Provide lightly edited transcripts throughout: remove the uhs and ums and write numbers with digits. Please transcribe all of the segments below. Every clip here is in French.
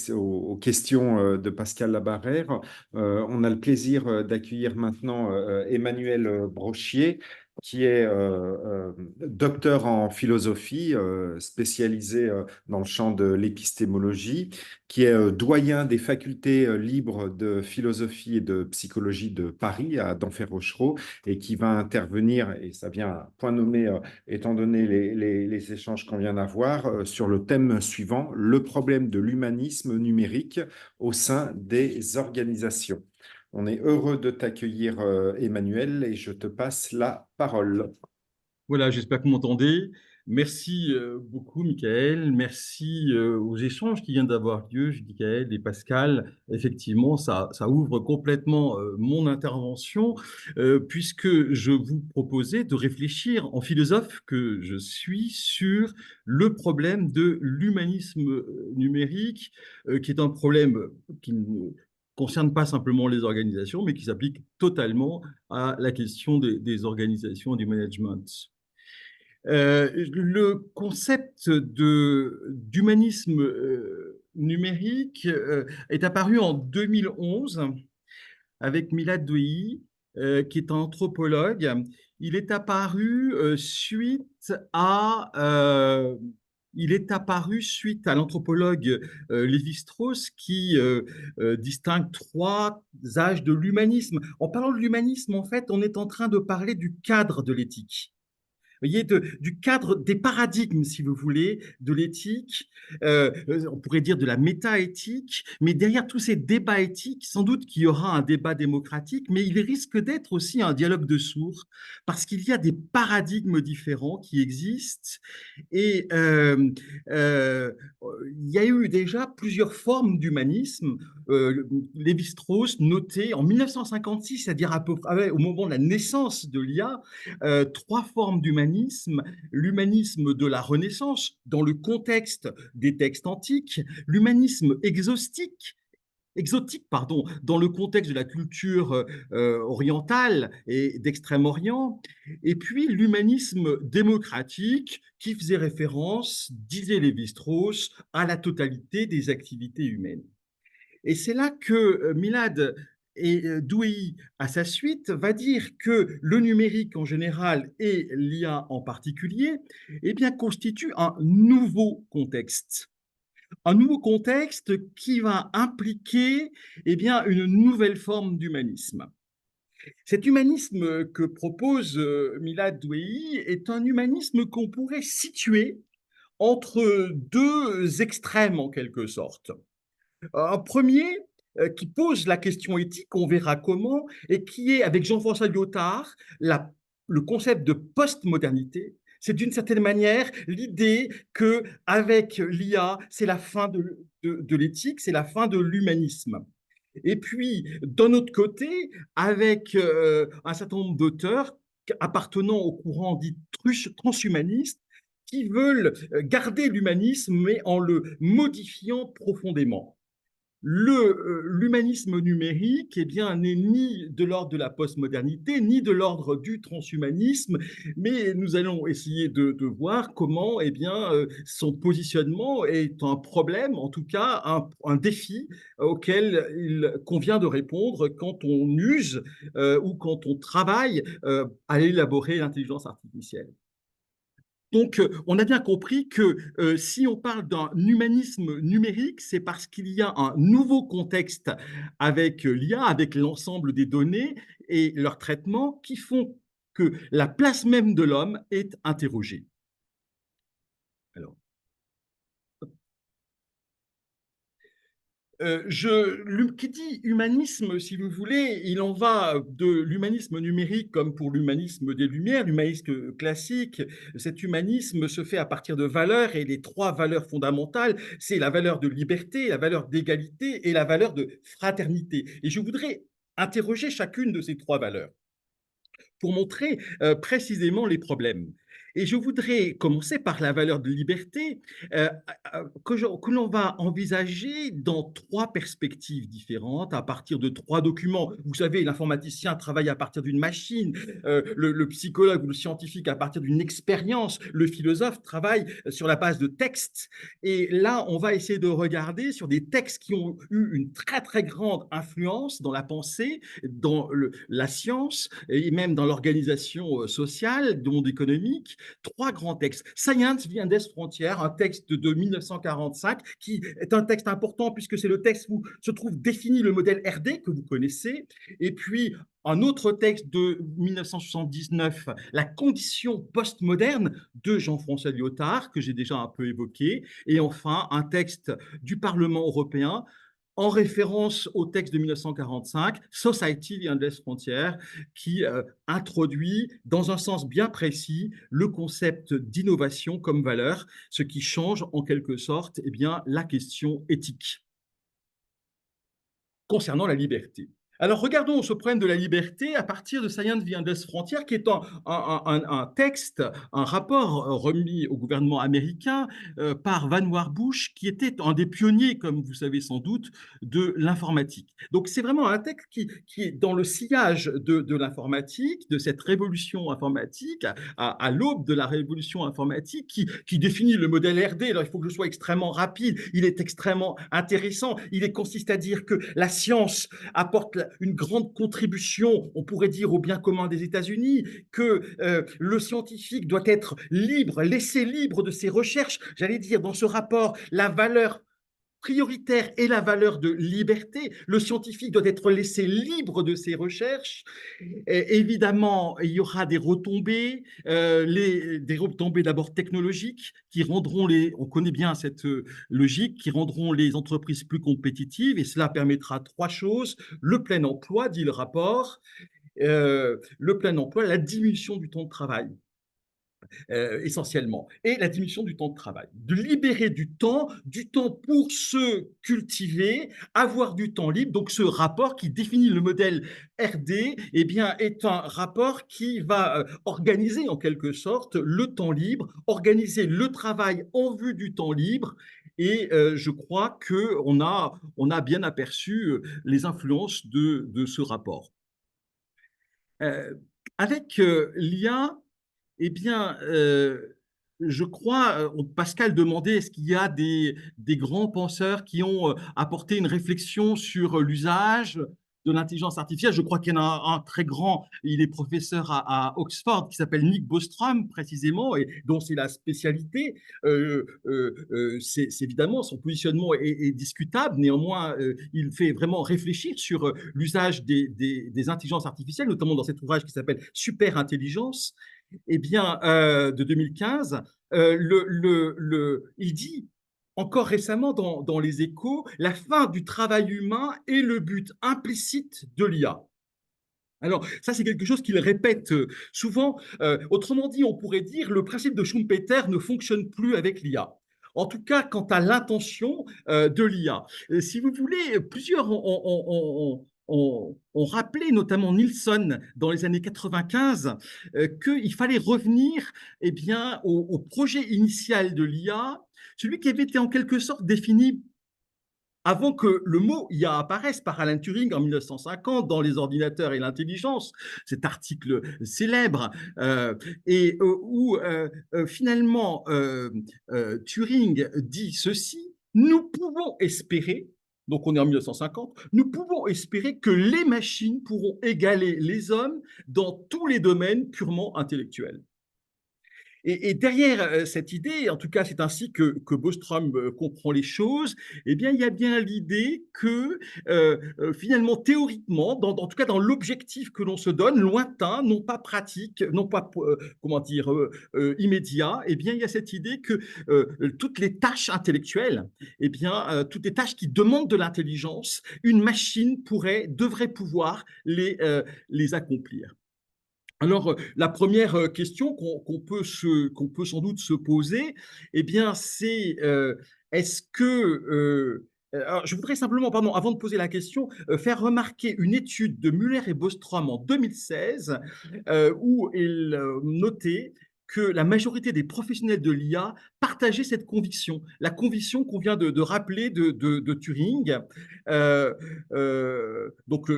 aux questions de Pascal Labarrère. On a le plaisir d'accueillir maintenant Emmanuel Brochier, qui est docteur en philosophie, spécialisé dans le champ de l'épistémologie, qui est doyen des facultés libres de philosophie et de psychologie de Paris, à Denfert-Rochereau, et qui va intervenir, et ça vient à point nommé, étant donné les échanges qu'on vient d'avoir, sur le thème suivant, le problème de l'humanisme numérique au sein des organisations. On est heureux de t'accueillir, Emmanuel, et je te passe la parole. Voilà, j'espère que vous m'entendez. Merci beaucoup, Michael. Merci aux échanges qui viennent d'avoir lieu, Michael et Pascal. Effectivement, ça ouvre complètement mon intervention, puisque je vous proposais de réfléchir en philosophe que je suis sur le problème de l'humanisme numérique, qui est un problème qui ne concerne pas simplement les organisations, mais qui s'applique totalement à la question des organisations et du management. Le concept d'humanisme numérique est apparu en 2011 avec Milad Douei, qui est un anthropologue. Il est apparu suite à l'anthropologue Lévi-Strauss qui distingue trois âges de l'humanisme. En parlant de l'humanisme, en fait, on est en train de parler du cadre de l'éthique. Voyez, du cadre des paradigmes, si vous voulez, de l'éthique, on pourrait dire de la méta-éthique, mais derrière tous ces débats éthiques, sans doute qu'il y aura un débat démocratique, mais il risque d'être aussi un dialogue de sourds, parce qu'il y a des paradigmes différents qui existent, et il y a eu déjà plusieurs formes d'humanisme. Lévi-Strauss notait en 1956, c'est-à-dire à peu près au moment de la naissance de l'IA, trois formes d'humanisme: l'humanisme de la Renaissance, dans le contexte des textes antiques; l'humanisme exotique, dans le contexte de la culture orientale et d'Extrême-Orient; et puis l'humanisme démocratique, qui faisait référence, disait Lévi-Strauss, à la totalité des activités humaines. Et c'est là que Milad et Douei, à sa suite, va dire que le numérique en général et l'IA en particulier, eh bien, constituent un nouveau contexte. Un nouveau contexte qui va impliquer, eh bien, une nouvelle forme d'humanisme. Cet humanisme que propose Milad Douei est un humanisme qu'on pourrait situer entre deux extrêmes, en quelque sorte. Un premier qui pose la question éthique, on verra comment, et qui est, avec Jean-François Lyotard, le concept de postmodernité. C'est d'une certaine manière l'idée qu'avec l'IA, c'est la fin de l'éthique, c'est la fin de l'humanisme. Et puis, d'un autre côté, avec un certain nombre d'auteurs appartenant au courant dit transhumaniste, qui veulent garder l'humanisme, mais en le modifiant profondément. L'humanisme numérique, eh bien, n'est ni de l'ordre de la postmodernité, ni de l'ordre du transhumanisme, mais nous allons essayer de voir comment, eh bien, son positionnement est un problème, en tout cas un défi auquel il convient de répondre quand on use ou quand on travaille à élaborer l'intelligence artificielle. Donc, on a bien compris que si on parle d'un humanisme numérique, c'est parce qu'il y a un nouveau contexte avec l'IA, avec l'ensemble des données et leur traitement qui font que la place même de l'homme est interrogée. Alors, qui dit humanisme, si vous voulez, il en va de l'humanisme numérique comme pour l'humanisme des Lumières, l'humanisme classique. Cet humanisme se fait à partir de valeurs, et les trois valeurs fondamentales, c'est la valeur de liberté, la valeur d'égalité et la valeur de fraternité. Et je voudrais interroger chacune de ces trois valeurs pour montrer précisément les problèmes. Et je voudrais commencer par la valeur de liberté que l'on va envisager dans trois perspectives différentes, à partir de trois documents. Vous savez, l'informaticien travaille à partir d'une machine, le psychologue ou le scientifique à partir d'une expérience, le philosophe travaille sur la base de textes. Et là, on va essayer de regarder sur des textes qui ont eu une très, très grande influence dans la pensée, dans la science et même dans l'organisation sociale, du monde économique. Trois grands textes. Science vient des frontières, un texte de 1945 qui est un texte important puisque c'est le texte où se trouve défini le modèle RD que vous connaissez. Et puis, un autre texte de 1979, La condition postmoderne de Jean-François Lyotard, que j'ai déjà un peu évoqué. Et enfin, un texte du Parlement européen en référence au texte de 1945, Society the Endless Frontier, qui introduit dans un sens bien précis le concept d'innovation comme valeur, ce qui change en quelque sorte eh bien, la question éthique concernant la liberté. Alors regardons ce problème de la liberté à partir de Science the Endless Frontier, qui est un texte, un rapport remis au gouvernement américain par Vannevar Bush, qui était un des pionniers, comme vous savez sans doute, de l'informatique. Donc c'est vraiment un texte qui est dans le sillage de l'informatique, de cette révolution informatique, à l'aube de la révolution informatique, qui définit le modèle RD. Alors il faut que je sois extrêmement rapide, il est extrêmement intéressant, il consiste à dire que la science apporte une grande contribution, on pourrait dire, au bien commun des États-Unis, que le scientifique doit être libre, laissé libre de ses recherches. J'allais dire, dans ce rapport, la valeur prioritaire est la valeur de liberté. Le scientifique doit être laissé libre de ses recherches. Et évidemment, il y aura des retombées, des retombées d'abord technologiques qui rendront on connaît bien cette logique, qui rendront les entreprises plus compétitives, et cela permettra trois choses: le plein emploi, dit le rapport, le plein emploi, la diminution du temps de travail. Essentiellement, et la diminution du temps de travail. De libérer du temps pour se cultiver, avoir du temps libre. Donc ce rapport qui définit le modèle RD eh bien, est un rapport qui va organiser en quelque sorte le temps libre, organiser le travail en vue du temps libre. Et je crois qu'on a bien aperçu les influences de ce rapport. Euh, avec l'IA, eh bien, je crois, Pascal demandait, est-ce qu'il y a des grands penseurs qui ont apporté une réflexion sur l'usage de l'intelligence artificielle? Je crois qu'il y en a un très grand, il est professeur à Oxford, qui s'appelle Nick Bostrom, précisément, et dont c'est la spécialité. C'est évidemment, son positionnement est discutable, néanmoins, il fait vraiment réfléchir sur l'usage des intelligences artificielles, notamment dans cet ouvrage qui s'appelle Super Intelligence, eh bien, de 2015, il dit encore récemment dans Les Échos, la fin du travail humain est le but implicite de l'IA. Alors, ça, c'est quelque chose qu'il répète souvent. Autrement dit, on pourrait dire le principe de Schumpeter ne fonctionne plus avec l'IA. En tout cas, quant à l'intention de l'IA. Si vous voulez, plusieurs ont rappelé, notamment Nielsen, dans les années 95, qu'il fallait revenir eh bien, au projet initial de l'IA, celui qui avait été en quelque sorte défini avant que le mot IA apparaisse par Alan Turing en 1950 dans Les ordinateurs et l'intelligence, cet article célèbre, où finalement Turing dit ceci: nous pouvons espérer, donc on est en 1950, nous pouvons espérer que les machines pourront égaler les hommes dans tous les domaines purement intellectuels. Et derrière cette idée, en tout cas c'est ainsi que Bostrom comprend les choses, eh bien il y a bien l'idée que finalement théoriquement, en tout cas dans l'objectif que l'on se donne, lointain, non pas pratique, non pas comment dire immédiat, eh bien il y a cette idée que toutes les tâches intellectuelles, eh bien toutes les tâches qui demandent de l'intelligence, une machine devrait pouvoir les accomplir. Alors, la première question qu'on peut sans doute se poser, eh bien, c'est est-ce que alors, je voudrais simplement, pardon, avant de poser la question, faire remarquer une étude de Muller et Bostrom en 2016 où ils notaient que la majorité des professionnels de l'IA partageaient cette conviction, la conviction qu'on vient de rappeler de Turing. Euh, donc,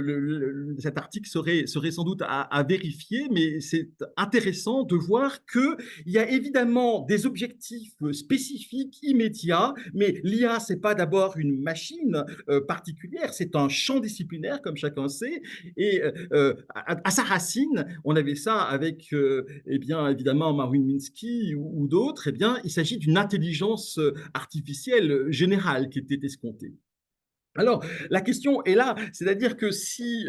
cet article serait sans doute à vérifier, mais c'est intéressant de voir qu'il y a évidemment des objectifs spécifiques, immédiats, mais l'IA, ce n'est pas d'abord une machine particulière, c'est un champ disciplinaire, comme chacun sait, et à sa racine, on avait ça avec, eh bien, évidemment, Marvin Minsky ou d'autres, eh bien, il s'agit d'une intelligence artificielle générale qui était escomptée. Alors, la question est là, c'est-à-dire que si,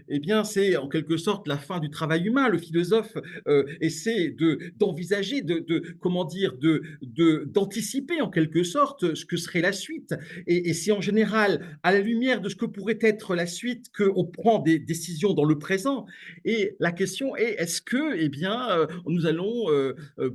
eh bien, c'est en quelque sorte la fin du travail humain, le philosophe essaie d'envisager, comment dire, d'anticiper en quelque sorte ce que serait la suite. Et c'est en général à la lumière de ce que pourrait être la suite qu'on prend des décisions dans le présent. Et la question est, est-ce que, eh bien, nous allons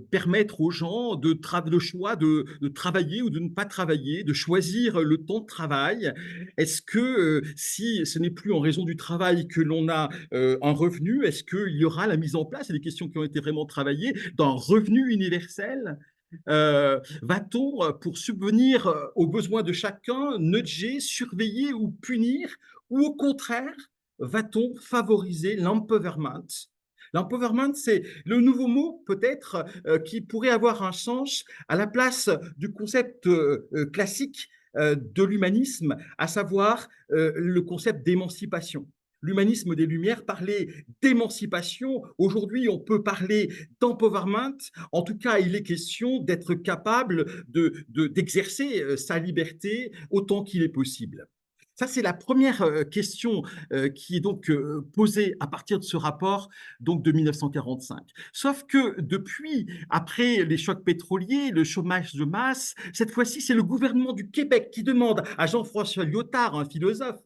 permettre aux gens le choix de travailler ou de ne pas travailler, de choisir le temps de travail? Est-ce que si ce n'est plus en raison du travail que l'on a un revenu, est-ce qu'il y aura la mise en place, et des questions qui ont été vraiment travaillées, d'un revenu universel? Va-t-on, pour subvenir aux besoins de chacun, nudger, surveiller ou punir? Ou au contraire, va-t-on favoriser l'empowerment? L'empowerment, c'est le nouveau mot peut-être qui pourrait avoir un sens à la place du concept classique de l'humanisme, à savoir le concept d'émancipation. L'humanisme des Lumières parlait d'émancipation. Aujourd'hui, on peut parler d'empowerment. En tout cas, il est question d'être capable d'exercer sa liberté autant qu'il est possible. Ça, c'est la première question qui est donc posée à partir de ce rapport donc de 1945. Sauf que depuis, après les chocs pétroliers, le chômage de masse, cette fois-ci, c'est le gouvernement du Québec qui demande à Jean-François Lyotard, un philosophe,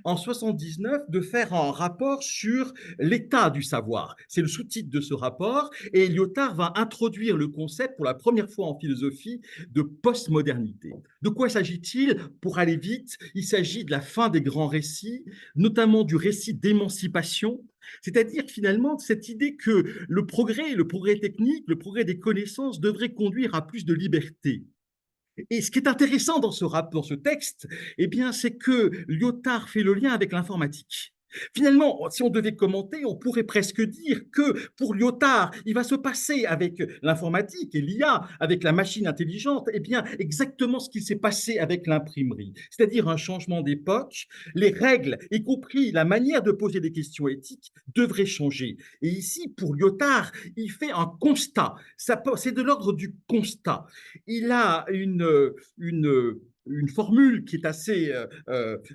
en 79, de faire un rapport sur l'état du savoir. C'est le sous-titre de ce rapport, et Lyotard va introduire le concept pour la première fois en philosophie de postmodernité. De quoi s'agit-il? Pour aller vite, il s'agit de la fin des grands récits, notamment du récit d'émancipation, c'est-à-dire finalement cette idée que le progrès technique, le progrès des connaissances devrait conduire à plus de liberté. Et ce qui est intéressant dans ce texte, eh bien, c'est que Lyotard fait le lien avec l'informatique. Finalement, si on devait commenter, on pourrait presque dire que pour Lyotard, il va se passer avec l'informatique et l'IA, avec la machine intelligente, eh bien, exactement ce qui s'est passé avec l'imprimerie, c'est-à-dire un changement d'époque. Les règles, y compris la manière de poser des questions éthiques, devraient changer. Et ici, pour Lyotard, il fait un constat. C'est de l'ordre du constat. Il a une formule qui est assez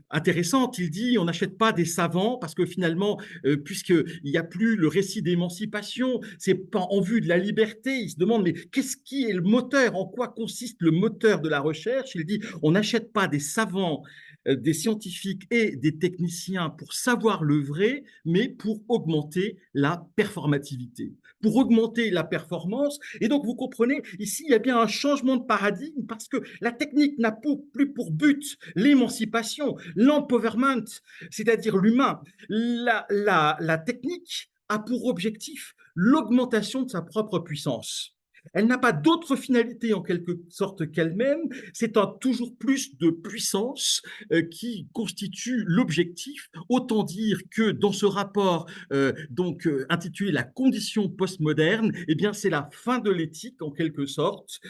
intéressante. Il dit on n'achète pas des savants parce que finalement, puisqu'il n'y a plus le récit d'émancipation, c'est pas en vue de la liberté. Il se demande mais qu'est-ce qui est le moteur? En quoi consiste le moteur de la recherche? Il dit on n'achète pas des savants, des scientifiques et des techniciens pour savoir le vrai, mais pour augmenter la performativité, pour augmenter la performance. Et donc, vous comprenez, ici, il y a bien un changement de paradigme parce que la technique n'a plus pour but l'émancipation, l'empowerment, c'est-à-dire l'humain. La technique a pour objectif l'augmentation de sa propre puissance. Elle n'a pas d'autre finalité en quelque sorte qu'elle-même, c'est un toujours plus de puissance qui constitue l'objectif. Autant dire que dans ce rapport intitulé La condition postmoderne, eh bien c'est la fin de l'éthique en quelque sorte.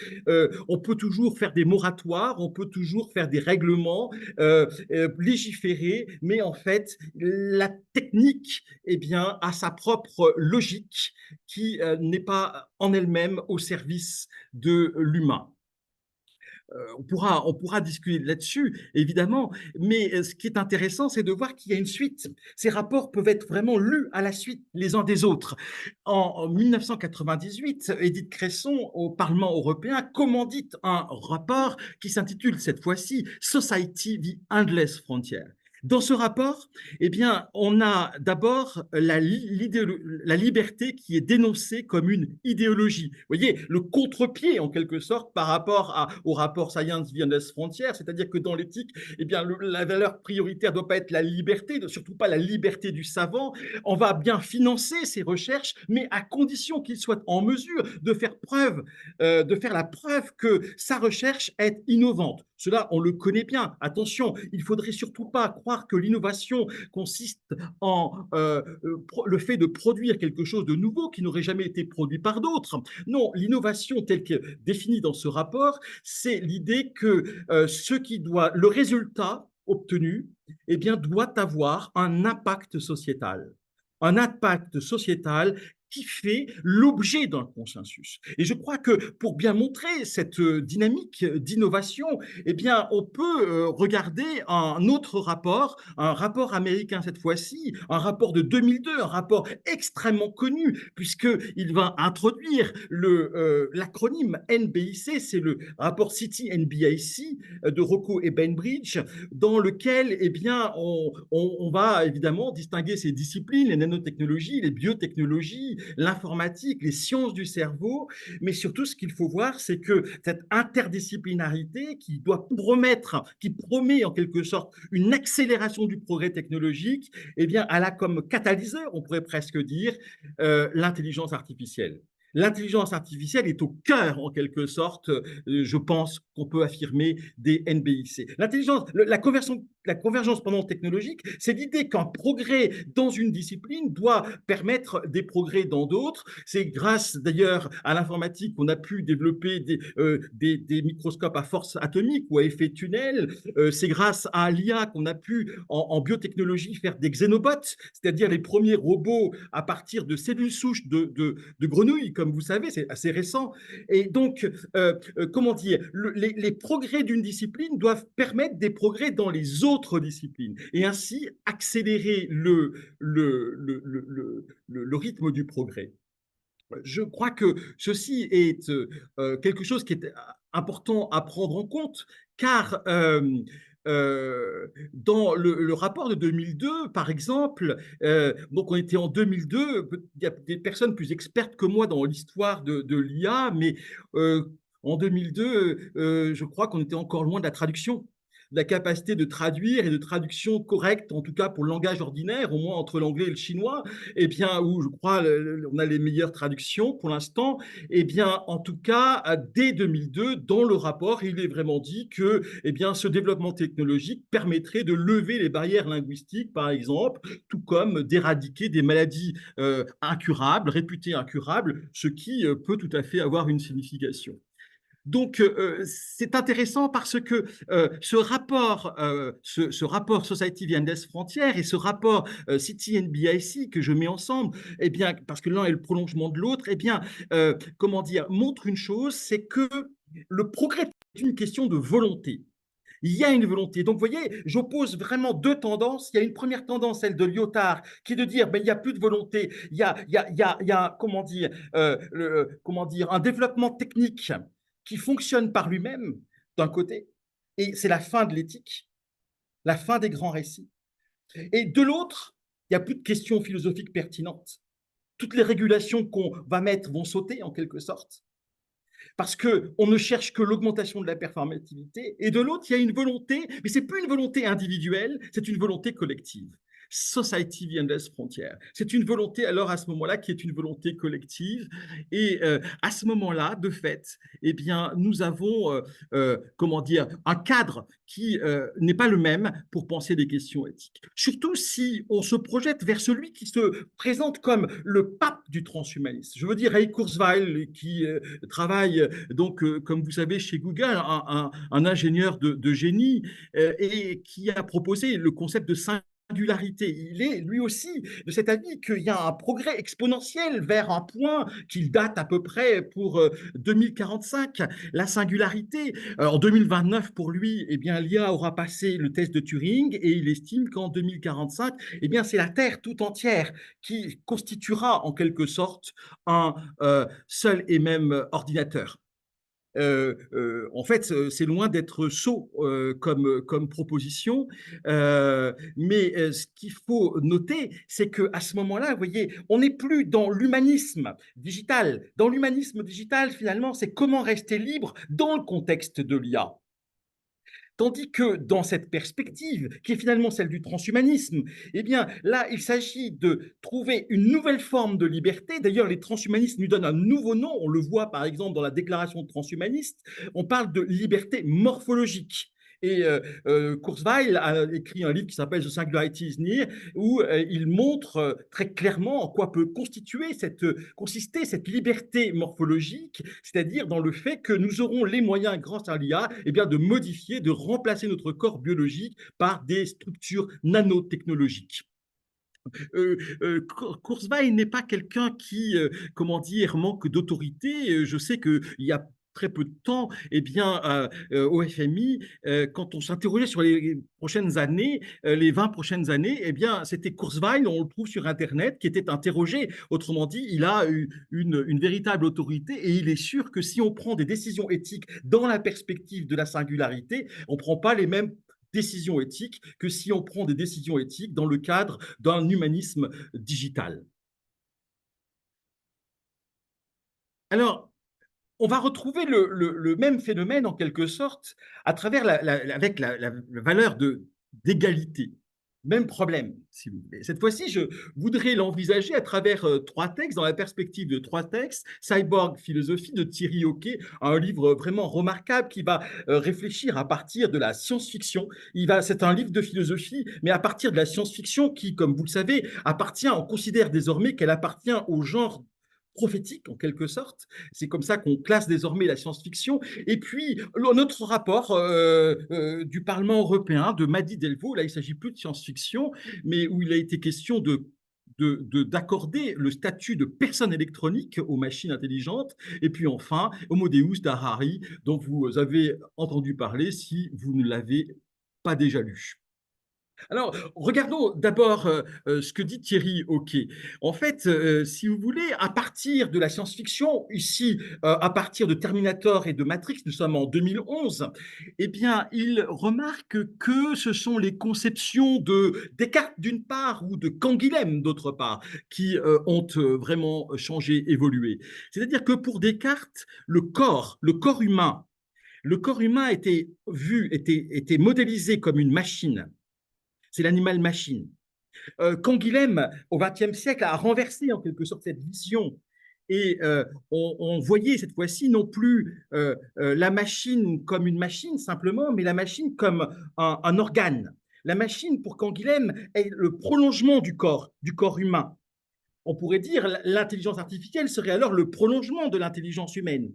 On peut toujours faire des moratoires, on peut toujours faire des règlements, légiférer, mais en fait la technique eh bien, a sa propre logique qui n'est pas en elle-même au service de l'humain. On pourra discuter là-dessus, évidemment, mais ce qui est intéressant, c'est de voir qu'il y a une suite. Ces rapports peuvent être vraiment lus à la suite les uns des autres. En 1998, Édith Cresson, au Parlement européen, commandite un rapport qui s'intitule cette fois-ci Society, the Endless Frontier. Dans ce rapport, eh bien, on a d'abord la liberté qui est dénoncée comme une idéologie. Vous voyez, le contre-pied, en quelque sorte, par rapport au rapport Science Beyond Frontières, c'est-à-dire que dans l'éthique, eh bien, la valeur prioritaire ne doit pas être la liberté, surtout pas la liberté du savant. On va bien financer ces recherches, mais à condition qu'il soit en mesure de de faire la preuve que sa recherche est innovante. Cela, on le connaît bien. Attention, il ne faudrait surtout pas croire que l'innovation consiste en le fait de produire quelque chose de nouveau qui n'aurait jamais été produit par d'autres. Non, l'innovation telle que définie dans ce rapport, c'est l'idée que le résultat obtenu, eh bien, doit avoir un impact sociétal. Un impact sociétal qui fait l'objet d'un consensus. Et je crois que pour bien montrer cette dynamique d'innovation, eh bien, on peut regarder un autre rapport, un rapport américain cette fois-ci, un rapport de 2002, un rapport extrêmement connu, puisqu'il va introduire l'acronyme NBIC, c'est le rapport City NBIC de Rocco et Bainbridge, dans lequel eh bien, on va évidemment distinguer ces disciplines, les nanotechnologies, les biotechnologies, l'informatique, les sciences du cerveau, mais surtout ce qu'il faut voir, c'est que cette interdisciplinarité qui promet en quelque sorte une accélération du progrès technologique, eh bien, elle a comme catalyseur, on pourrait presque dire, l'intelligence artificielle. L'intelligence artificielle est au cœur, en quelque sorte, je pense qu'on peut affirmer, des NBIC. La convergence technologique, c'est l'idée qu'un progrès dans une discipline doit permettre des progrès dans d'autres. C'est grâce d'ailleurs à l'informatique qu'on a pu développer des microscopes à force atomique ou à effet tunnel. C'est grâce à l'IA qu'on a pu, en biotechnologie, faire des xénobots, c'est-à-dire les premiers robots à partir de cellules souches de grenouilles, comme vous savez, c'est assez récent. Et donc, comment dire, les progrès d'une discipline doivent permettre des progrès dans les autres disciplines et ainsi accélérer le rythme du progrès. Je crois que ceci est quelque chose qui est important à prendre en compte, car dans le rapport de 2002, par exemple, donc on était en 2002, il y a des personnes plus expertes que moi dans l'histoire de l'IA, mais en 2002, je crois qu'on était encore loin de la traduction, de la capacité de traduire et de traduction correcte, en tout cas pour le langage ordinaire, au moins entre l'anglais et le chinois, eh bien, où je crois on a les meilleures traductions pour l'instant, eh bien, en tout cas, dès 2002, dans le rapport, il est vraiment dit que eh bien, ce développement technologique permettrait de lever les barrières linguistiques, par exemple, tout comme d'éradiquer des maladies incurables, réputées incurables, ce qui peut tout à fait avoir une signification. Donc, c'est intéressant parce que ce rapport Society Beyond Frontières et ce rapport City NBIC que je mets ensemble, eh bien, parce que l'un est le prolongement de l'autre, eh bien, comment dire, montre une chose, c'est que le progrès est une question de volonté. Il y a une volonté. Donc, vous voyez, j'oppose vraiment deux tendances. Il y a une première tendance, celle de Lyotard, qui est de dire, ben, il n'y a plus de volonté. Il y a comment dire, un développement technique qui fonctionne par lui-même, d'un côté, et c'est la fin de l'éthique, la fin des grands récits. Et de l'autre, il n'y a plus de questions philosophiques pertinentes. Toutes les régulations qu'on va mettre vont sauter, en quelque sorte, parce qu'on ne cherche que l'augmentation de la performativité, et de l'autre, il y a une volonté, mais ce n'est plus une volonté individuelle, c'est une volonté collective. Society Beyond Frontières. C'est une volonté, alors à ce moment-là, qui est une volonté collective. Et à ce moment-là, de fait, eh bien, nous avons, comment dire, un cadre qui n'est pas le même pour penser des questions éthiques. Surtout si on se projette vers celui qui se présente comme le pape du transhumanisme. Je veux dire Ray Kurzweil, qui travaille, donc, comme vous savez, chez Google, un ingénieur de génie, et qui a proposé le concept de singularité. Il est lui aussi de cet avis qu'il y a un progrès exponentiel vers un point qu'il date à peu près pour 2045, la singularité. En 2029, pour lui, eh bien, l'IA aura passé le test de Turing et il estime qu'en 2045, eh bien, c'est la Terre tout entière qui constituera en quelque sorte un seul et même ordinateur. En fait, c'est loin d'être sot comme proposition, mais ce qu'il faut noter, c'est qu'à ce moment-là, vous voyez, on n'est plus dans l'humanisme digital. Dans l'humanisme digital, finalement, c'est comment rester libre dans le contexte de l'IA. Tandis que dans cette perspective, qui est finalement celle du transhumanisme, eh bien là, il s'agit de trouver une nouvelle forme de liberté. D'ailleurs, les transhumanistes nous donnent un nouveau nom. On le voit par exemple dans la déclaration de transhumaniste. On parle de liberté morphologique. Et Kurzweil a écrit un livre qui s'appelle The Singularity is Near, où il montre très clairement en quoi peut consister cette liberté morphologique, c'est-à-dire dans le fait que nous aurons les moyens, grâce à l'IA, eh bien, de modifier, de remplacer notre corps biologique par des structures nanotechnologiques. Kurzweil n'est pas quelqu'un qui, comment dire, manque d'autorité. Je sais qu'il y a très peu de temps, eh bien, au FMI, quand on s'interrogeait sur les prochaines années, les 20 prochaines années, eh bien, c'était Kurzweil, on le trouve sur Internet, qui était interrogé. Autrement dit, il a une véritable autorité et il est sûr que si on prend des décisions éthiques dans la perspective de la singularité, on ne prend pas les mêmes décisions éthiques que si on prend des décisions éthiques dans le cadre d'un humanisme digital. Alors, on va retrouver le même phénomène en quelque sorte à travers avec la valeur d'égalité. Même problème, si vous voulez. Cette fois-ci, je voudrais l'envisager à travers trois textes, dans la perspective de trois textes. Cyborg Philosophie de Thierry Hoquet, un livre vraiment remarquable qui va réfléchir à partir de la science-fiction. C'est un livre de philosophie, mais à partir de la science-fiction qui, comme vous le savez, on considère désormais qu'elle appartient au genre prophétique en quelque sorte. C'est comme ça qu'on classe désormais la science-fiction. Et puis, notre rapport du Parlement européen, de Mady Delvaux, là, il ne s'agit plus de science-fiction, mais où il a été question d'accorder le statut de personne électronique aux machines intelligentes. Et puis enfin, Homo Deus d'Harari, dont vous avez entendu parler si vous ne l'avez pas déjà lu. Alors, regardons d'abord ce que dit Thierry Hoquet. En fait, si vous voulez, à partir de la science-fiction, ici, à partir de Terminator et de Matrix, nous sommes en 2011, eh bien, il remarque que ce sont les conceptions de Descartes d'une part ou de Canguilhem d'autre part qui ont vraiment changé, évolué. C'est-à-dire que pour Descartes, le corps humain était modélisé comme une machine. C'est l'animal-machine. Canguilhem, au XXe siècle, a renversé en quelque sorte cette vision. Et on voyait cette fois-ci non plus la machine comme une machine simplement, mais la machine comme un organe. La machine, pour Canguilhem, est le prolongement du corps humain. On pourrait dire l'intelligence artificielle serait alors le prolongement de l'intelligence humaine.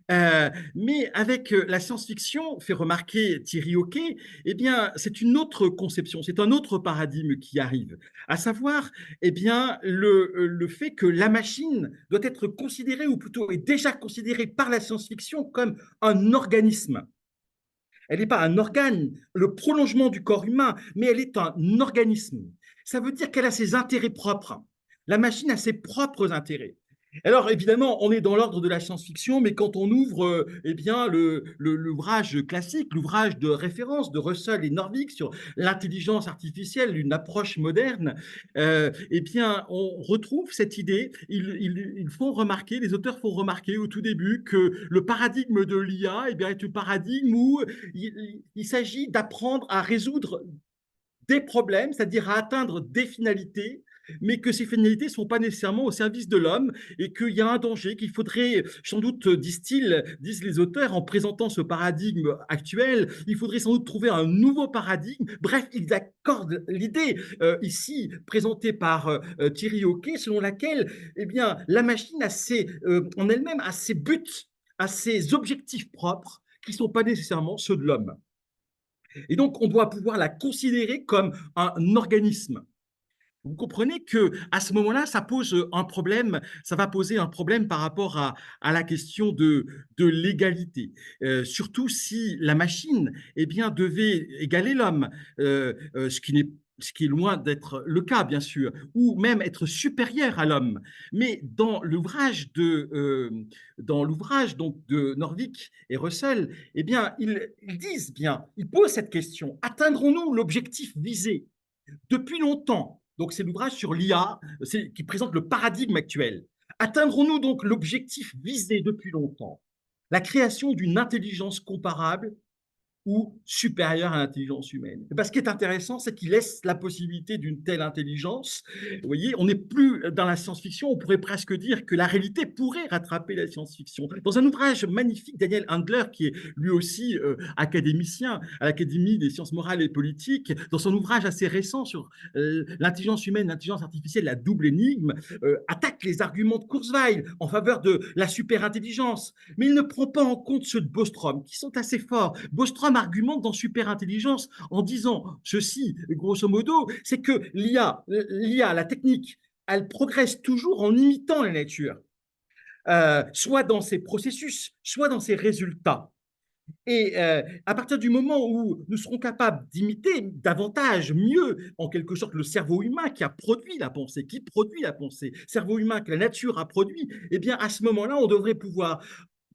Mais avec la science-fiction, fait remarquer Thierry Hoquet, eh bien, c'est une autre conception, c'est un autre paradigme qui arrive, à savoir eh bien, le fait que la machine doit être considérée, ou plutôt est déjà considérée par la science-fiction comme un organisme. Elle n'est pas un organe, le prolongement du corps humain, mais elle est un organisme. Ça veut dire qu'elle a ses intérêts propres. La machine a ses propres intérêts. Alors évidemment, on est dans l'ordre de la science-fiction, mais quand on ouvre eh bien, l'ouvrage classique, l'ouvrage de référence de Russell et Norvig sur l'intelligence artificielle, une approche moderne, eh bien, on retrouve cette idée. Les auteurs font remarquer au tout début que le paradigme de l'IA eh bien, est un paradigme où il s'agit d'apprendre à résoudre des problèmes, c'est-à-dire à atteindre des finalités, mais que ces finalités ne sont pas nécessairement au service de l'homme et qu'il y a un danger, qu'il faudrait, sans doute, disent les auteurs, en présentant ce paradigme actuel, il faudrait sans doute trouver un nouveau paradigme. Bref, ils accordent l'idée ici présentée par Thierry Hoquet, selon laquelle eh bien, la machine en elle-même a ses buts, a ses objectifs propres qui ne sont pas nécessairement ceux de l'homme. Et donc, on doit pouvoir la considérer comme un organisme. Vous comprenez que à ce moment-là, ça pose un problème, ça va poser un problème par rapport à la question de l'égalité. Surtout si la machine eh bien, devait égaler l'homme, ce qui n'est ce qui est loin d'être le cas, bien sûr, ou même être supérieur à l'homme. Mais dans l'ouvrage donc de Norvig et Russell, eh bien, ils disent bien, ils posent cette question, atteindrons-nous l'objectif visé depuis longtemps? Donc, c'est l'ouvrage sur l'IA qui présente le paradigme actuel. Atteindrons-nous donc l'objectif visé depuis longtemps? La création d'une intelligence comparable ou supérieure à l'intelligence humaine. Et ce qui est intéressant, c'est qu'il laisse la possibilité d'une telle intelligence. Vous voyez, on n'est plus dans la science-fiction, on pourrait presque dire que la réalité pourrait rattraper la science-fiction. Dans un ouvrage magnifique, Daniel Handler, qui est lui aussi académicien à l'Académie des sciences morales et politiques, dans son ouvrage assez récent sur l'intelligence humaine, l'intelligence artificielle, la double énigme, attaque les arguments de Kurzweil en faveur de la superintelligence. Mais il ne prend pas en compte ceux de Bostrom, qui sont assez forts. Bostrom argumente dans Superintelligence en disant ceci, grosso modo, c'est que l'IA, la technique, elle progresse toujours en imitant la nature, soit dans ses processus, soit dans ses résultats. Et à partir du moment où nous serons capables d'imiter davantage, mieux, en quelque sorte, le cerveau humain qui a produit la pensée, cerveau humain que la nature a produit, eh bien, à ce moment-là, on devrait pouvoir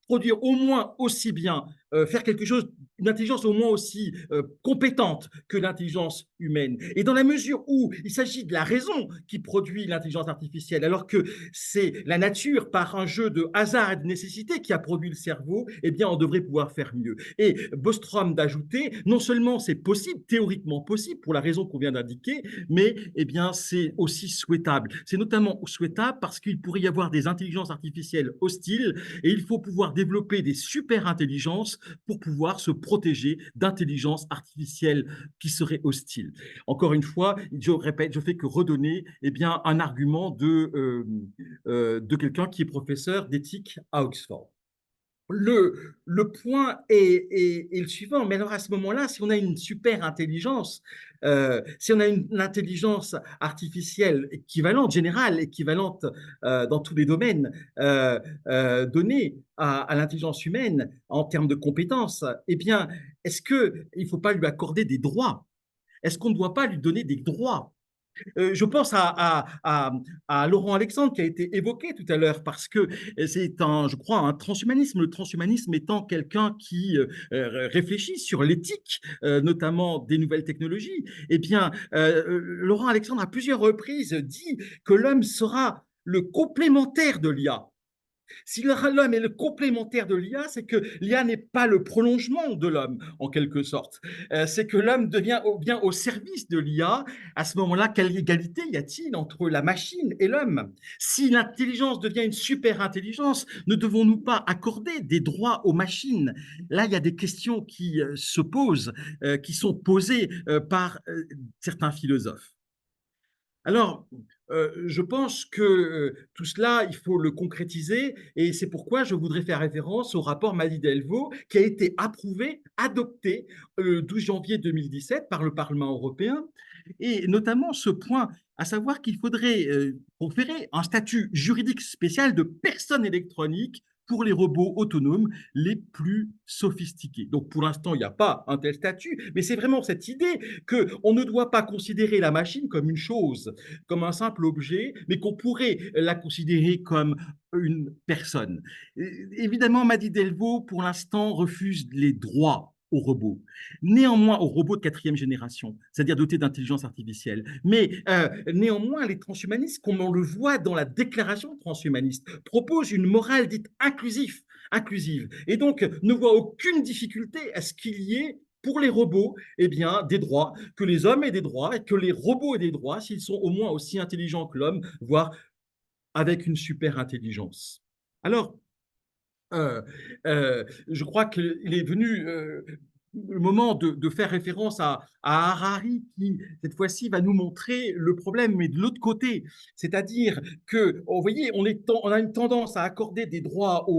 produire au moins aussi bien, faire quelque chose, une intelligence au moins aussi compétente que l'intelligence humaine. Et dans la mesure où il s'agit de la raison qui produit l'intelligence artificielle, alors que c'est la nature, par un jeu de hasard et de nécessité, qui a produit le cerveau, eh bien, on devrait pouvoir faire mieux. Et Bostrom d'ajouter, non seulement c'est possible, théoriquement possible, pour la raison qu'on vient d'indiquer, mais eh bien, c'est aussi souhaitable. C'est notamment souhaitable parce qu'il pourrait y avoir des intelligences artificielles hostiles et il faut pouvoir développer des super-intelligences pour pouvoir se protéger d'intelligences artificielles qui seraient hostiles. Encore une fois, je répète, je fais que redonner eh bien, un argument de quelqu'un qui est professeur d'éthique à Oxford. Le point est le suivant, mais alors à ce moment-là, si on a une super intelligence, si on a une intelligence artificielle équivalente, générale, équivalente dans tous les domaines donnés à l'intelligence humaine en termes de compétences, eh bien, est-ce qu'il ne faut pas lui accorder des droits? Est-ce qu'on ne doit pas lui donner des droits? Je pense à Laurent Alexandre qui a été évoqué tout à l'heure parce que c'est je crois, un transhumanisme. Le transhumanisme étant quelqu'un qui réfléchit sur l'éthique, notamment des nouvelles technologies. Eh bien, Laurent Alexandre, à plusieurs reprises, dit que l'homme sera le complémentaire de l'IA. Si l'homme est le complémentaire de l'IA, c'est que l'IA n'est pas le prolongement de l'homme, en quelque sorte. C'est que l'homme devient bien au service de l'IA. À ce moment-là, quelle égalité y a-t-il entre la machine et l'homme? Si l'intelligence devient une super intelligence, ne devons-nous pas accorder des droits aux machines? Là, il y a des questions qui se posent, qui sont posées par certains philosophes. Alors, je pense que tout cela, il faut le concrétiser et c'est pourquoi je voudrais faire référence au rapport Madi-Delvaux qui a été approuvé, adopté le 12 janvier 2017 par le Parlement européen et notamment ce point, à savoir qu'il faudrait conférer un statut juridique spécial de personne électronique pour les robots autonomes les plus sophistiqués. Donc pour l'instant, il n'y a pas un tel statut, mais c'est vraiment cette idée qu'on ne doit pas considérer la machine comme une chose, comme un simple objet, mais qu'on pourrait la considérer comme une personne. Évidemment, Madi Delvaux, pour l'instant, refuse les droits aux robots. Néanmoins, aux robots de quatrième génération, c'est-à-dire dotés d'intelligence artificielle. Mais néanmoins, les transhumanistes, comme on le voit dans la déclaration transhumaniste, proposent une morale dite inclusive. Et donc, ne voient aucune difficulté à ce qu'il y ait pour les robots, eh bien, des droits, que les hommes aient des droits et que les robots aient des droits s'ils sont au moins aussi intelligents que l'homme, voire avec une super intelligence. Alors, je crois qu'il est venu le moment de faire référence à Harari qui, cette fois-ci, va nous montrer le problème, mais de l'autre côté. C'est-à-dire que, vous voyez, on a une tendance à accorder des droits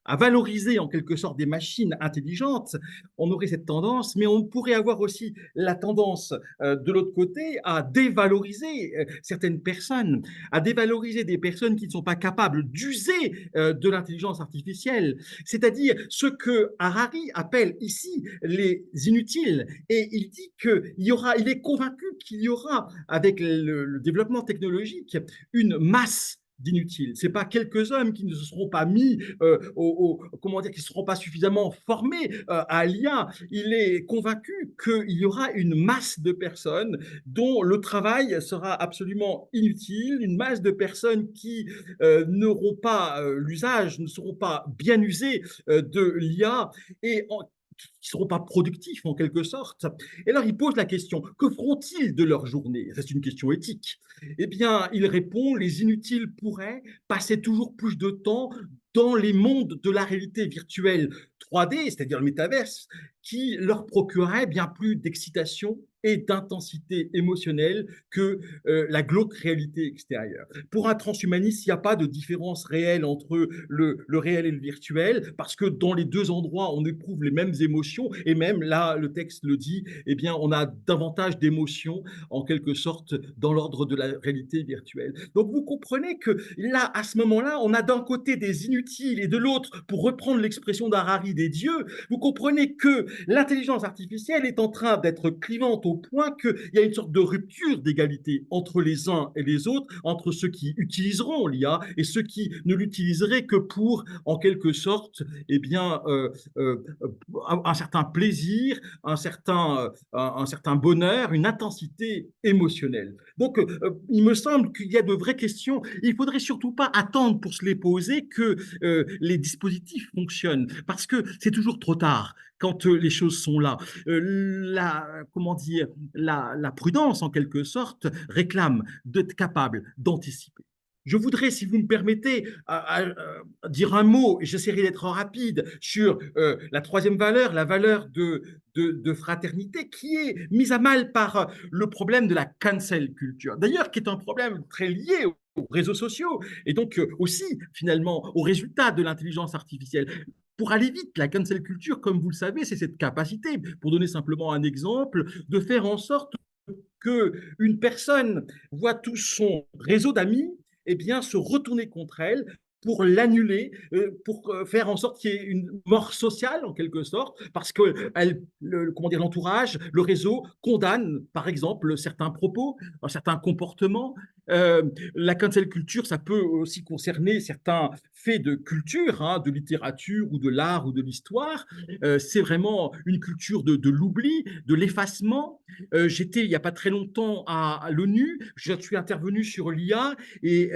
à valoriser en quelque sorte des machines intelligentes, on aurait cette tendance, mais on pourrait avoir aussi la tendance de l'autre côté à dévaloriser certaines personnes, à dévaloriser des personnes qui ne sont pas capables d'user de l'intelligence artificielle, c'est-à-dire ce que Harari appelle ici les inutiles. Et il dit il est convaincu qu'il y aura, avec le développement technologique, une masse d'inutiles. Ce n'est pas quelques hommes qui ne se seront pas mis, comment dire, qui ne seront pas suffisamment formés à l'IA. Il est convaincu qu'il y aura une masse de personnes dont le travail sera absolument inutile, une masse de personnes qui n'auront pas l'usage, ne seront pas bien usées de l'IA et qui ne seront pas productifs en quelque sorte. Et alors il pose la question, que feront-ils de leur journée? C'est une question éthique. Eh bien, il répond, les inutiles pourraient passer toujours plus de temps dans les mondes de la réalité virtuelle 3D, c'est-à-dire le métaverse, qui leur procurerait bien plus d'excitation et d'intensité émotionnelle que la glauque réalité extérieure. Pour un transhumaniste, il n'y a pas de différence réelle entre le réel et le virtuel, parce que dans les deux endroits, on éprouve les mêmes émotions, et même là, le texte le dit, eh bien, on a davantage d'émotions, en quelque sorte, dans l'ordre de la réalité virtuelle. Donc, vous comprenez que là, à ce moment-là, on a d'un côté des inutiles et de l'autre, pour reprendre l'expression d'Harari, des dieux. Vous comprenez que l'intelligence artificielle est en train d'être clivante au point qu'il y a une sorte de rupture d'égalité entre les uns et les autres, entre ceux qui utiliseront l'IA et ceux qui ne l'utiliseraient que pour, en quelque sorte, eh bien, un certain plaisir, un certain bonheur, une intensité émotionnelle. Donc, il me semble qu'il y a de vraies questions. Il ne faudrait surtout pas attendre pour se les poser que les dispositifs fonctionnent, parce que c'est toujours trop tard quand les choses sont là. Comment dire, la prudence, en quelque sorte, réclame d'être capable d'anticiper. Je voudrais, si vous me permettez, dire un mot, et j'essaierai d'être rapide, sur la troisième valeur, la valeur de fraternité, qui est mise à mal par le problème de la cancel culture. D'ailleurs, qui est un problème très lié aux réseaux sociaux et donc aussi, finalement, aux résultats de l'intelligence artificielle. Pour aller vite, la cancel culture, comme vous le savez, c'est cette capacité, pour donner simplement un exemple, de faire en sorte qu'une personne voit tout son réseau d'amis eh bien, se retourner contre elle pour l'annuler, pour faire en sorte qu'il y ait une mort sociale en quelque sorte, parce que comment dire, l'entourage, le réseau condamne par exemple certains propos, un certain comportement. La cancel culture, ça peut aussi concerner certains faits de culture, hein, de littérature ou de l'art ou de l'histoire. C'est vraiment une culture de l'oubli, de l'effacement. J'étais il n'y a pas très longtemps à l'ONU, je suis intervenu sur l'IA et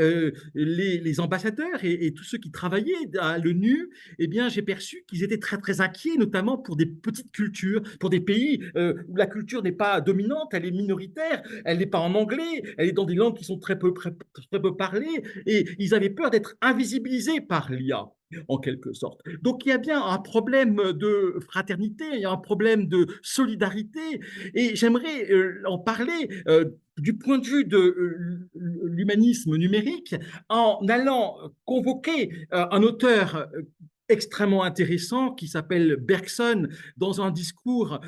les ambassadeurs et tous ceux qui travaillaient à l'ONU, eh bien, j'ai perçu qu'ils étaient très, très inquiets, notamment pour des petites cultures, pour des pays où la culture n'est pas dominante, elle est minoritaire, elle n'est pas en anglais, elle est dans des langues qui sont très peu parlées, et ils avaient peur d'être invisibilisés par l'IA en quelque sorte. Donc il y a bien un problème de fraternité, il y a un problème de solidarité, et j'aimerais en parler du point de vue de l'humanisme numérique en allant convoquer un auteur extrêmement intéressant qui s'appelle Bergson dans un discours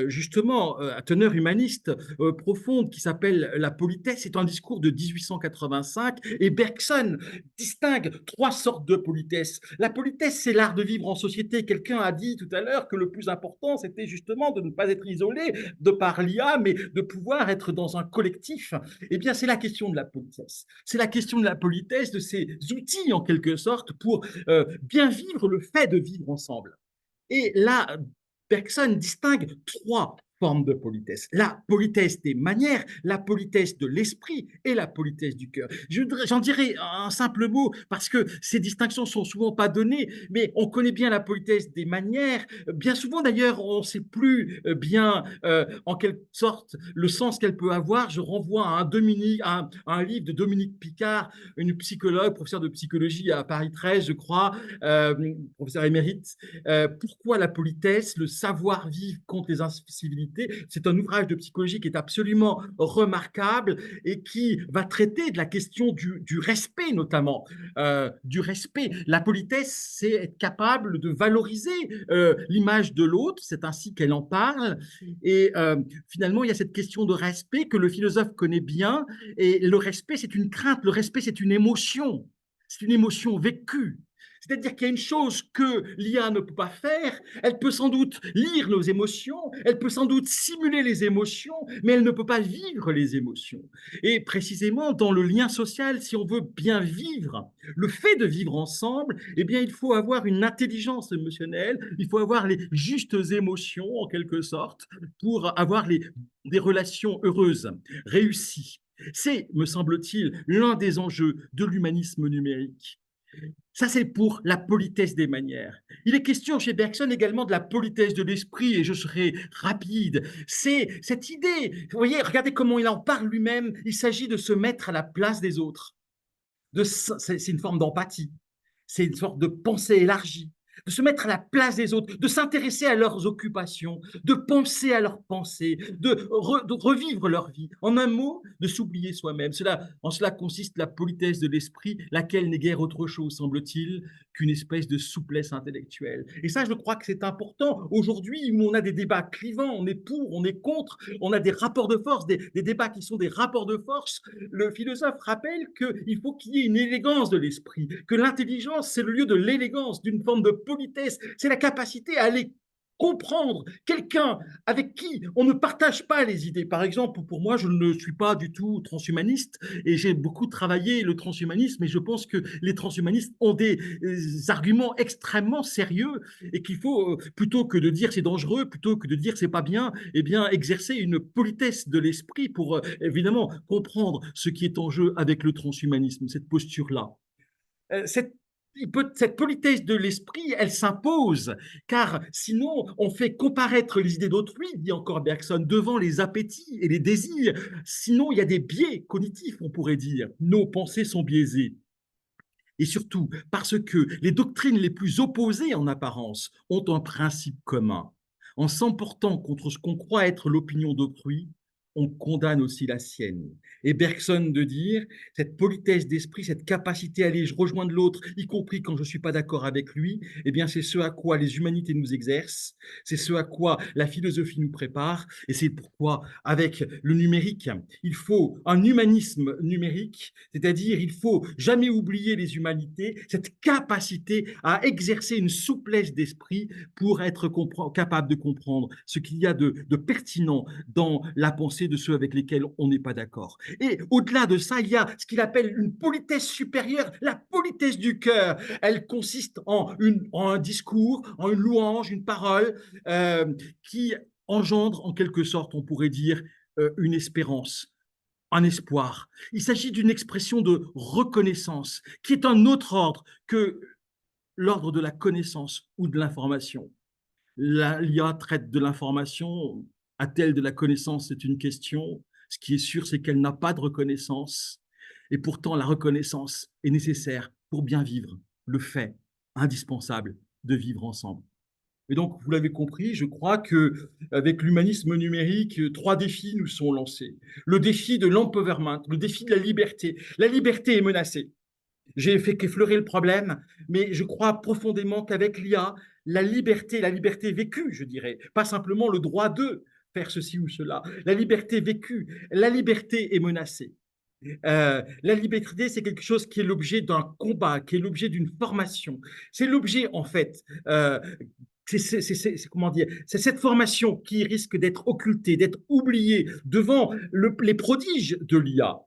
justement à teneur humaniste profonde qui s'appelle La politesse. C'est un discours de 1885 et Bergson distingue trois sortes de politesse. La politesse, c'est l'art de vivre en société. Quelqu'un a dit tout à l'heure que le plus important, c'était justement de ne pas être isolé de par l'IA, mais de pouvoir être dans un collectif. Eh bien, c'est la question de la politesse. C'est la question de la politesse, de ces outils en quelque sorte pour bien vivre le fait de vivre ensemble. Et là, Bergson distingue trois formes de politesse. La politesse des manières, la politesse de l'esprit et la politesse du cœur. J'en dirais un simple mot parce que ces distinctions sont souvent pas données, mais on connaît bien la politesse des manières. Bien souvent d'ailleurs, on ne sait plus bien en quelque sorte le sens qu'elle peut avoir. Je renvoie à un livre de Dominique Picard, une psychologue, professeure de psychologie à Paris 13, je crois, professeur émérite. Pourquoi la politesse, le savoir-vivre contre les incivilités l'humanité. C'est un ouvrage de psychologie qui est absolument remarquable et qui va traiter de la question du respect, notamment. Du respect. La politesse, c'est être capable de valoriser l'image de l'autre, c'est ainsi qu'elle en parle. Et finalement, il y a cette question de respect que le philosophe connaît bien. Et le respect, c'est une crainte, le respect, c'est une émotion. C'est une émotion vécue. C'est-à-dire qu'il y a une chose que l'IA ne peut pas faire, elle peut sans doute lire nos émotions, elle peut sans doute simuler les émotions, mais elle ne peut pas vivre les émotions. Et précisément, dans le lien social, si on veut bien vivre, le fait de vivre ensemble, eh bien, il faut avoir une intelligence émotionnelle, il faut avoir les justes émotions, en quelque sorte, pour avoir des relations heureuses, réussies. C'est, me semble-t-il, l'un des enjeux de l'humanisme numérique. Ça, c'est pour la politesse des manières. Il est question chez Bergson également de la politesse de l'esprit, et je serai rapide. C'est cette idée, vous voyez, regardez comment il en parle lui-même, il s'agit de se mettre à la place des autres. C'est une forme d'empathie, c'est une sorte de pensée élargie, de se mettre à la place des autres, de s'intéresser à leurs occupations, de penser à leurs pensées, de revivre leur vie. En un mot, de s'oublier soi-même. En cela consiste la politesse de l'esprit, laquelle n'est guère autre chose, semble-t-il, qu'une espèce de souplesse intellectuelle. Et ça, je crois que c'est important. Aujourd'hui, où on a des débats clivants, on est pour, on est contre, on a des rapports de force, des débats qui sont des rapports de force, le philosophe rappelle qu'il faut qu'il y ait une élégance de l'esprit, que l'intelligence, c'est le lieu de l'élégance, d'une forme de politesse, c'est la capacité à aller comprendre quelqu'un avec qui on ne partage pas les idées. Par exemple, pour moi, je ne suis pas du tout transhumaniste et j'ai beaucoup travaillé le transhumanisme et je pense que les transhumanistes ont des arguments extrêmement sérieux et qu'il faut, plutôt que de dire c'est dangereux, plutôt que de dire c'est pas bien, eh bien, exercer une politesse de l'esprit pour, évidemment, comprendre ce qui est en jeu avec le transhumanisme, cette posture-là. Cette cette politesse de l'esprit, elle s'impose, car sinon on fait comparaître les idées d'autrui, dit encore Bergson, devant les appétits et les désirs. Sinon, il y a des biais cognitifs, on pourrait dire. Nos pensées sont biaisées. Et surtout, parce que les doctrines les plus opposées en apparence ont un principe commun. En s'emportant contre ce qu'on croit être l'opinion d'autrui, on condamne aussi la sienne. Et Bergson de dire, cette politesse d'esprit, cette capacité à aller rejoindre l'autre, y compris quand je ne suis pas d'accord avec lui, eh bien c'est ce à quoi les humanités nous exercent, c'est ce à quoi la philosophie nous prépare, et c'est pourquoi, avec le numérique, il faut un humanisme numérique, c'est-à-dire il faut jamais oublier les humanités, cette capacité à exercer une souplesse d'esprit pour être capable de comprendre ce qu'il y a de pertinent dans la pensée de ceux avec lesquels on n'est pas d'accord. Et au-delà de ça, il y a ce qu'il appelle une politesse supérieure, la politesse du cœur. Elle consiste en un discours, en une louange, une parole qui engendre en quelque sorte, on pourrait dire, une espérance, un espoir. Il s'agit d'une expression de reconnaissance qui est un autre ordre que l'ordre de la connaissance ou de l'information. L'IA traite de l'information, a-t-elle de la connaissance? C'est une question. Ce qui est sûr, c'est qu'elle n'a pas de reconnaissance. Et pourtant, la reconnaissance est nécessaire pour bien vivre, le fait indispensable de vivre ensemble. Et donc, vous l'avez compris, je crois qu'avec l'humanisme numérique, trois défis nous sont lancés. Le défi de l'empowerment, le défi de la liberté. La liberté est menacée. J'ai fait qu'effleurer le problème, mais je crois profondément qu'avec l'IA, la liberté vécue, je dirais, pas simplement le droit de faire ceci ou cela, la liberté vécue, la liberté est menacée. La liberté, c'est quelque chose qui est l'objet d'un combat, qui est l'objet d'une formation. C'est l'objet, en fait, comment dire, c'est cette formation qui risque d'être occultée, d'être oubliée devant les prodiges de l'IA.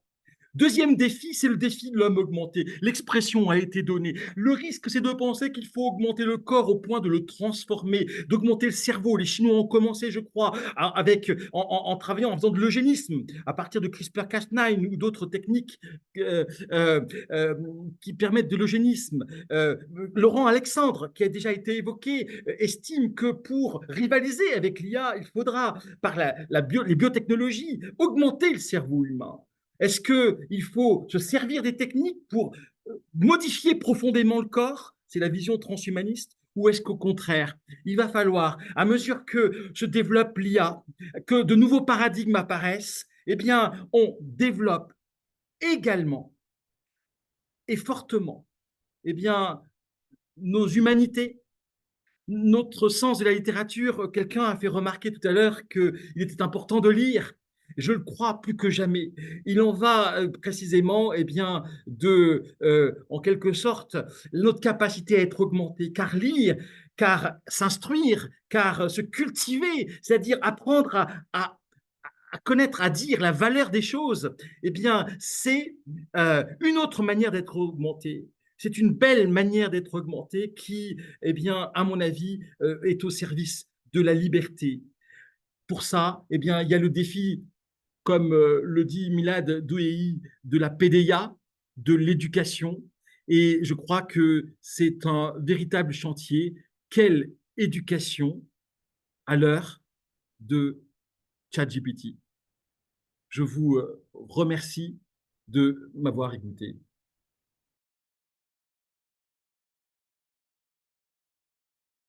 Deuxième défi, c'est le défi de l'homme augmenté. L'expression a été donnée. Le risque, c'est de penser qu'il faut augmenter le corps au point de le transformer, d'augmenter le cerveau. Les Chinois ont commencé, je crois, en travaillant, en faisant de l'eugénisme, à partir de CRISPR-Cas9 ou d'autres techniques euh, euh, euh, qui permettent de l'eugénisme. Laurent Alexandre, qui a déjà été évoqué, estime que pour rivaliser avec l'IA, il faudra, par les biotechnologies, augmenter le cerveau humain. Est-ce qu'il faut se servir des techniques pour modifier profondément le corps? C'est la vision transhumaniste. Ou est-ce qu'au contraire, il va falloir, à mesure que se développe l'IA, que de nouveaux paradigmes apparaissent, eh bien, on développe également et fortement, eh bien, nos humanités, notre sens de la littérature. Quelqu'un a fait remarquer tout à l'heure qu'il était important de lire. Je le crois plus que jamais. Il en va précisément, eh bien, en quelque sorte, notre capacité à être augmentée. Car lire, car s'instruire, car se cultiver, c'est-à-dire apprendre à connaître, à dire la valeur des choses, eh bien, c'est une autre manière d'être augmenté. C'est une belle manière d'être augmenté qui, eh bien, à mon avis, est au service de la liberté. Pour ça, eh bien, il y a le défi, comme le dit Milad Douei, de la PDA, de l'éducation. Et je crois que c'est un véritable chantier. Quelle éducation à l'heure de ChatGPT? Je vous remercie de m'avoir écouté.